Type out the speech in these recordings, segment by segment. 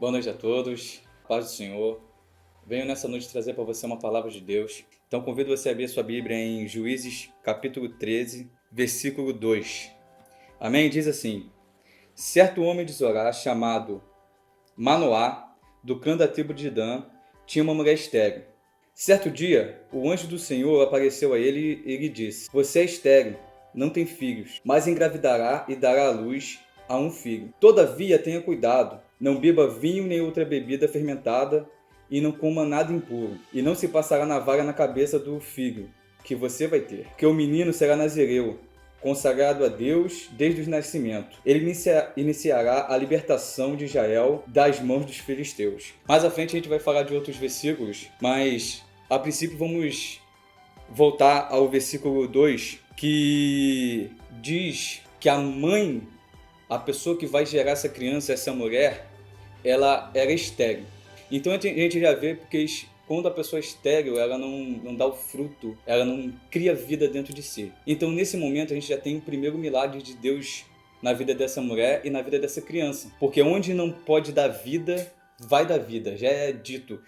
Boa noite a todos, paz do Senhor. Venho nessa noite trazer para você uma palavra de Deus. Então convido você a abrir sua Bíblia em Juízes capítulo 13, versículo 2. Amém? Diz assim: Certo homem de Zorá, chamado Manoá, do clã da tribo de Dan, tinha uma mulher estéril. Certo dia, o anjo do Senhor apareceu a ele e lhe disse: Você é estéril, não tem filhos, mas engravidará e dará à luz a um filho. Todavia tenha cuidado, não beba vinho nem outra bebida fermentada e não coma nada impuro, e não se passará navalha na cabeça do filho que você vai ter, porque o menino será nazireu, consagrado a Deus desde o nascimento. Ele iniciará a libertação de Israel das mãos dos filisteus. Mais à frente a gente vai falar de outros versículos, mas a princípio vamos voltar ao versículo 2, que diz que a mãe, a pessoa que vai gerar essa criança, essa mulher, ela era estéril. Então a gente já vê porque quando a pessoa é estéril, ela não dá o fruto, ela não cria vida dentro de si. Então nesse momento a gente já tem o primeiro milagre de Deus na vida dessa mulher e na vida dessa criança. Porque onde não pode dar vida, vai dar vida. Já é dito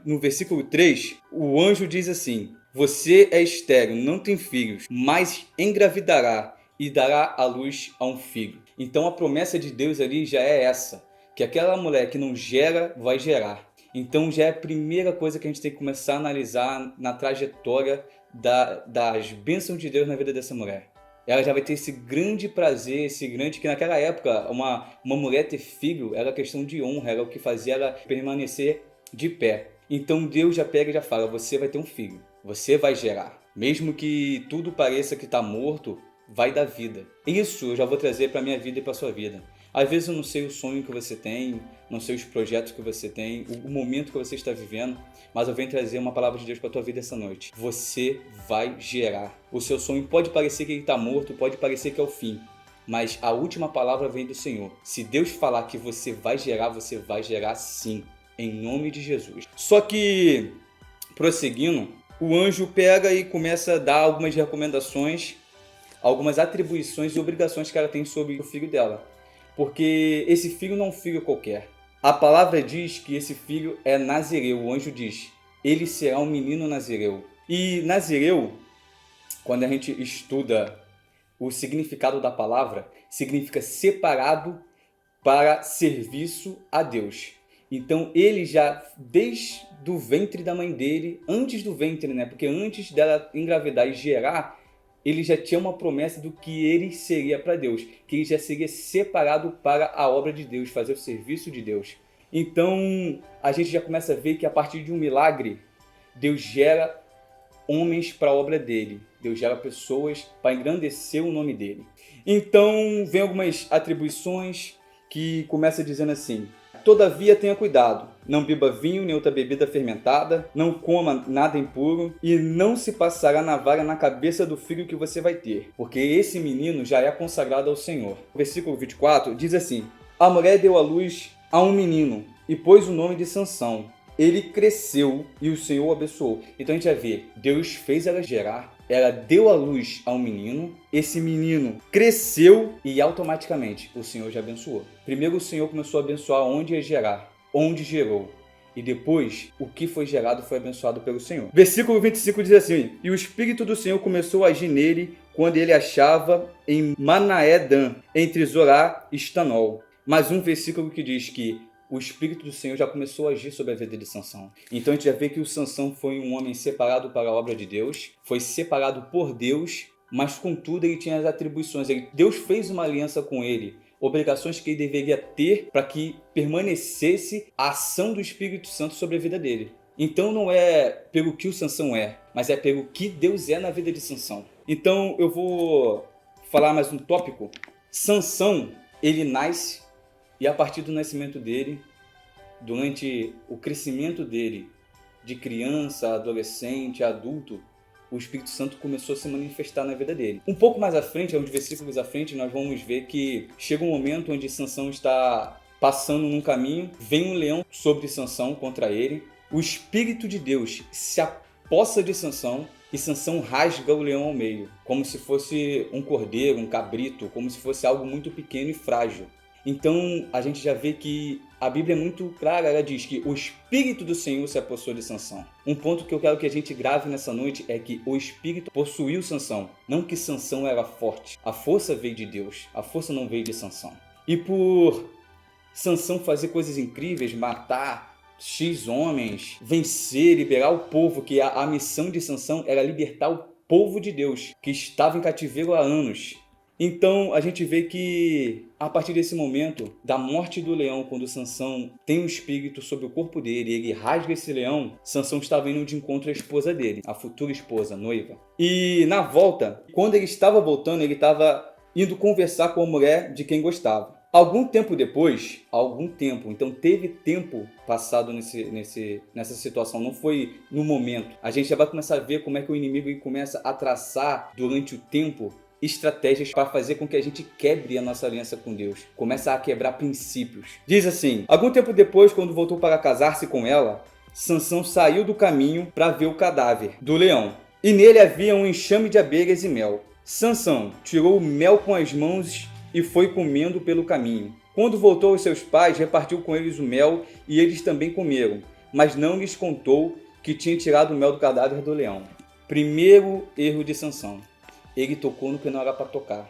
no versículo 3, o anjo diz assim: Você é estéril, não tem filhos, mas engravidará e dará à luz a um filho. Então a promessa de Deus ali já é essa, que aquela mulher que não gera, vai gerar. Então já é a primeira coisa que a gente tem que começar a analisar na trajetória das bênçãos de Deus na vida dessa mulher. Ela já vai ter esse grande prazer, que naquela época uma mulher ter filho era questão de honra, era o que fazia ela permanecer de pé. Então Deus já pega e já fala: você vai ter um filho, você vai gerar. Mesmo que tudo pareça que está morto, vai dar vida. Isso eu já vou trazer para a minha vida e para a sua vida. Às vezes eu não sei o sonho que você tem, não sei os projetos que você tem, o momento que você está vivendo, mas eu venho trazer uma palavra de Deus para a tua vida essa noite. Você vai gerar. O seu sonho pode parecer que ele está morto, pode parecer que é o fim, mas a última palavra vem do Senhor. Se Deus falar que você vai gerar sim, em nome de Jesus. Só que, prosseguindo, o anjo pega e começa a dar algumas recomendações, algumas atribuições e obrigações que ela tem sobre o filho dela. Porque esse filho não é um filho qualquer. A palavra diz que esse filho é nazireu. O anjo diz: ele será um menino nazireu. E nazireu, quando a gente estuda o significado da palavra, significa separado para serviço a Deus. Então ele já, desde o ventre da mãe dele, antes do ventre, né? Porque antes dela engravidar e gerar, ele já tinha uma promessa do que ele seria para Deus, que ele já seria separado para a obra de Deus, fazer o serviço de Deus. Então a gente já começa a ver que a partir de um milagre, Deus gera homens para a obra dele, Deus gera pessoas para engrandecer o nome dele. Então vem algumas atribuições que começa dizendo assim: Todavia tenha cuidado, não beba vinho nem outra bebida fermentada, não coma nada impuro e não se passará navalha na cabeça do filho que você vai ter, porque esse menino já é consagrado ao Senhor. O versículo 24 diz assim: A mulher deu à luz a um menino e pôs o nome de Sansão. Ele cresceu e o Senhor o abençoou. Então a gente vai ver, Deus fez ela gerar, ela deu à luz a um menino, esse menino cresceu e automaticamente o Senhor já abençoou. Primeiro o Senhor começou a abençoar onde ia gerar, onde gerou. E depois, o que foi gerado foi abençoado pelo Senhor. Versículo 25 diz assim: E o Espírito do Senhor começou a agir nele quando ele achava em Manaé-Dan, entre Zorá e Estanol. Mais um versículo que diz que o Espírito do Senhor já começou a agir sobre a vida de Sansão. Então a gente já vê que o Sansão foi um homem separado para a obra de Deus, foi separado por Deus, mas contudo ele tinha as atribuições. Deus fez uma aliança com ele, obrigações que ele deveria ter para que permanecesse a ação do Espírito Santo sobre a vida dele. Então não é pelo que o Sansão é, mas é pelo que Deus é na vida de Sansão. Então eu vou falar mais um tópico. Sansão, ele nasce, e a partir do nascimento dele, durante o crescimento dele, de criança, adolescente, adulto, o Espírito Santo começou a se manifestar na vida dele. Um pouco mais à frente, uns versículos à frente, nós vamos ver que chega um momento onde Sansão está passando num caminho, vem um leão sobre Sansão contra ele, o Espírito de Deus se apossa de Sansão e Sansão rasga o leão ao meio, como se fosse um cordeiro, um cabrito, como se fosse algo muito pequeno e frágil. Então a gente já vê que a Bíblia é muito clara, ela diz que o Espírito do Senhor se apossou de Sansão. Um ponto que eu quero que a gente grave nessa noite é que o Espírito possuiu Sansão, não que Sansão era forte. A força veio de Deus, a força não veio de Sansão. E por Sansão fazer coisas incríveis, matar X homens, vencer, liberar o povo, que a missão de Sansão era libertar o povo de Deus, que estava em cativeiro há anos. Então a gente vê que a partir desse momento, da morte do leão, quando Sansão tem um espírito sobre o corpo dele e ele rasga esse leão, Sansão estava indo de encontro à esposa dele, a futura esposa, a noiva. E na volta, quando ele estava voltando, ele estava indo conversar com a mulher de quem gostava. Algum tempo depois, então teve tempo passado nessa situação, não foi no momento. A gente já vai começar a ver como é que o inimigo começa a traçar durante o tempo estratégias para fazer com que a gente quebre a nossa aliança com Deus. Começa a quebrar princípios. Diz assim: algum tempo depois, quando voltou para casar-se com ela, Sansão saiu do caminho para ver o cadáver do leão. E nele havia um enxame de abelhas e mel. Sansão tirou o mel com as mãos e foi comendo pelo caminho. Quando voltou aos seus pais, repartiu com eles o mel e eles também comeram, mas não lhes contou que tinha tirado o mel do cadáver do leão. Primeiro erro de Sansão: ele tocou no que não era para tocar.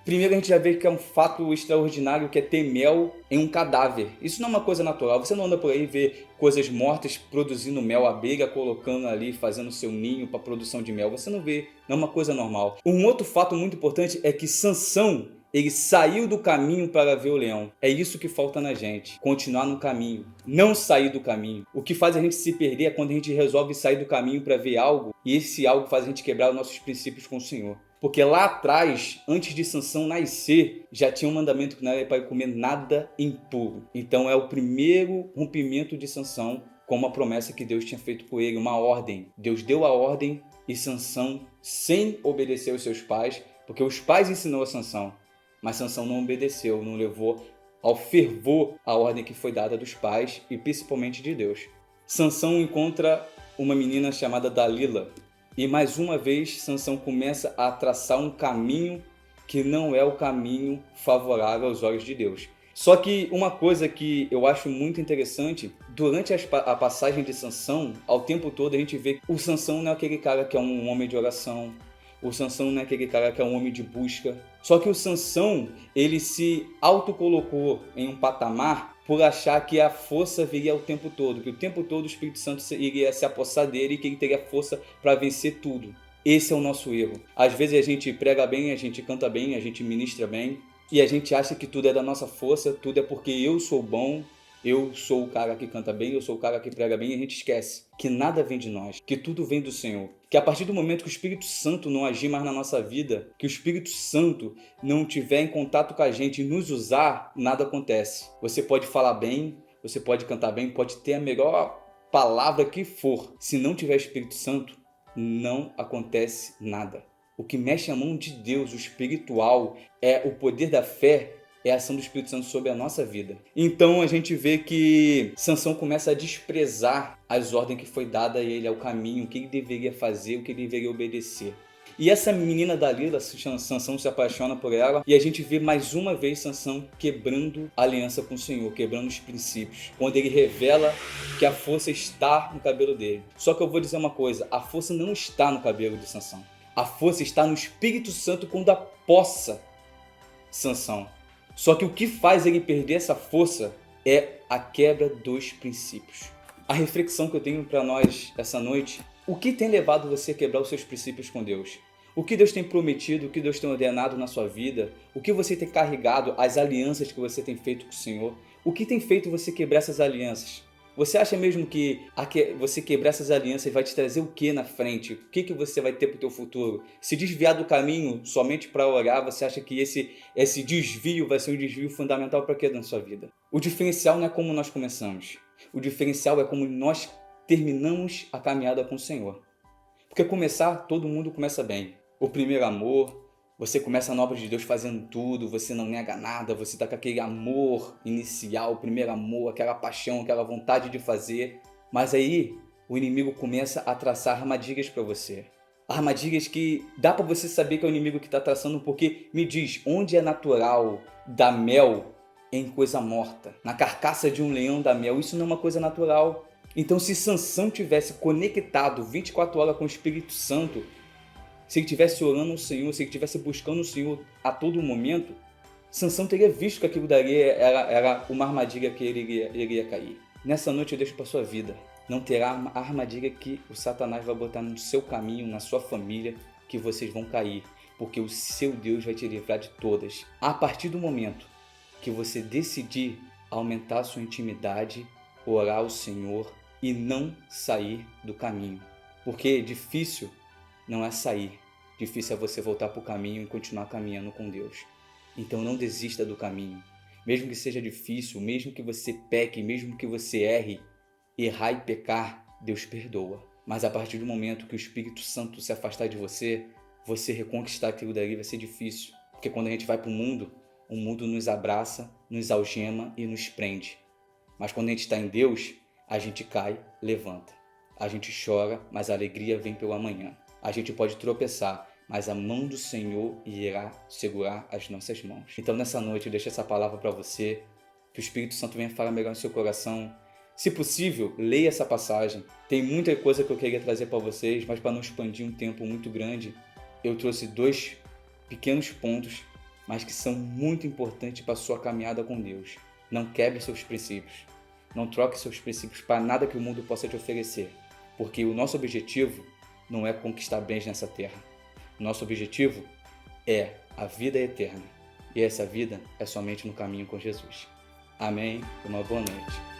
Primeiro a gente já vê que é um fato extraordinário, que é ter mel em um cadáver. Isso não é uma coisa natural. Você não anda por aí e vê coisas mortas produzindo mel, abelha colocando ali, fazendo seu ninho para produção de mel. Você não vê, não é uma coisa normal. Um outro fato muito importante é que Sansão, ele saiu do caminho para ver o leão. É isso que falta na gente. Continuar no caminho. Não sair do caminho. O que faz a gente se perder é quando a gente resolve sair do caminho para ver algo. E esse algo faz a gente quebrar os nossos princípios com o Senhor. Porque lá atrás, antes de Sansão nascer, já tinha um mandamento que não era para comer nada impuro. Então é o primeiro rompimento de Sansão com uma promessa que Deus tinha feito com ele. Uma ordem. Deus deu a ordem e Sansão, sem obedecer aos seus pais, porque os pais ensinou a Sansão. Mas Sansão não obedeceu, não levou ao fervor a ordem que foi dada dos pais e principalmente de Deus. Sansão encontra uma menina chamada Dalila. E mais uma vez Sansão começa a traçar um caminho que não é o caminho favorável aos olhos de Deus. Só que uma coisa que eu acho muito interessante, durante a passagem de Sansão, ao tempo todo a gente vê que o Sansão não é aquele cara que é um homem de oração. O Sansão não é aquele cara que é um homem de busca. Só que o Sansão, ele se autocolocou em um patamar por achar que a força viria o tempo todo. Que o tempo todo o Espírito Santo iria se apossar dele e que ele teria força para vencer tudo. Esse é o nosso erro. Às vezes a gente prega bem, a gente canta bem, a gente ministra bem. E a gente acha que tudo é da nossa força, tudo é porque eu sou bom. Eu sou o cara que canta bem, eu sou o cara que prega bem, e a gente esquece que nada vem de nós, que tudo vem do Senhor. Que a partir do momento que o Espírito Santo não agir mais na nossa vida, que o Espírito Santo não estiver em contato com a gente e nos usar, nada acontece. Você pode falar bem, você pode cantar bem, pode ter a melhor palavra que for. Se não tiver Espírito Santo, não acontece nada. O que mexe a mão de Deus, o espiritual, é o poder da fé, é a ação do Espírito Santo sobre a nossa vida. Então a gente vê que Sansão começa a desprezar as ordens que foi dada a ele, ao caminho, o que ele deveria fazer, o que ele deveria obedecer. E essa menina Dalila, Sansão se apaixona por ela, e a gente vê mais uma vez Sansão quebrando a aliança com o Senhor, quebrando os princípios, quando ele revela que a força está no cabelo dele. Só que eu vou dizer uma coisa, a força não está no cabelo de Sansão. A força está no Espírito Santo quando apossa Sansão. Só que o que faz ele perder essa força é a quebra dos princípios. A reflexão que eu tenho para nós essa noite: o que tem levado você a quebrar os seus princípios com Deus? O que Deus tem prometido, o que Deus tem ordenado na sua vida? O que você tem carregado, as alianças que você tem feito com o Senhor? O que tem feito você quebrar essas alianças? Você acha mesmo que você quebrar essas alianças vai te trazer o que na frente? O que você vai ter para o teu futuro? Se desviar do caminho somente para orar, você acha que esse desvio vai ser um desvio fundamental para quê na sua vida? O diferencial não é como nós começamos. O diferencial é como nós terminamos a caminhada com o Senhor. Porque começar, todo mundo começa bem. O primeiro amor, você começa a obra de Deus fazendo tudo, você não nega nada, você está com aquele amor inicial, o primeiro amor, aquela paixão, aquela vontade de fazer. Mas aí o inimigo começa a traçar armadilhas para você. Armadilhas que dá para você saber que é o inimigo que está traçando, porque me diz, onde é natural dar mel em coisa morta, na carcaça de um leão da mel. Isso não é uma coisa natural. Então, se Sansão tivesse conectado 24 horas com o Espírito Santo, se ele estivesse orando ao Senhor, se ele estivesse buscando o Senhor a todo momento, Sansão teria visto que aquilo dali era uma armadilha que ele iria cair. Nessa noite eu deixo para sua vida. Não terá a armadilha que o Satanás vai botar no seu caminho, na sua família, que vocês vão cair. Porque o seu Deus vai te livrar de todas. A partir do momento que você decidir aumentar a sua intimidade, orar ao Senhor e não sair do caminho. Porque difícil não é sair. Difícil é você voltar para o caminho e continuar caminhando com Deus. Então não desista do caminho. Mesmo que seja difícil, mesmo que você peque, mesmo que você erre, errar e pecar, Deus perdoa. Mas a partir do momento que o Espírito Santo se afastar de você, você reconquistar aquilo dali vai ser difícil. Porque quando a gente vai para o mundo nos abraça, nos algema e nos prende. Mas quando a gente está em Deus, a gente cai, levanta. A gente chora, mas a alegria vem pelo amanhã. A gente pode tropeçar, mas a mão do Senhor irá segurar as nossas mãos. Então nessa noite eu deixo essa palavra para você, que o Espírito Santo venha falar melhor no seu coração. Se possível, leia essa passagem. Tem muita coisa que eu queria trazer para vocês, mas para não expandir um tempo muito grande, eu trouxe 2 pequenos pontos, mas que são muito importantes para a sua caminhada com Deus. Não quebre seus princípios. Não troque seus princípios para nada que o mundo possa te oferecer. Porque o nosso objetivo não é conquistar bens nessa terra. Nosso objetivo é a vida eterna. E essa vida é somente no caminho com Jesus. Amém? Uma boa noite.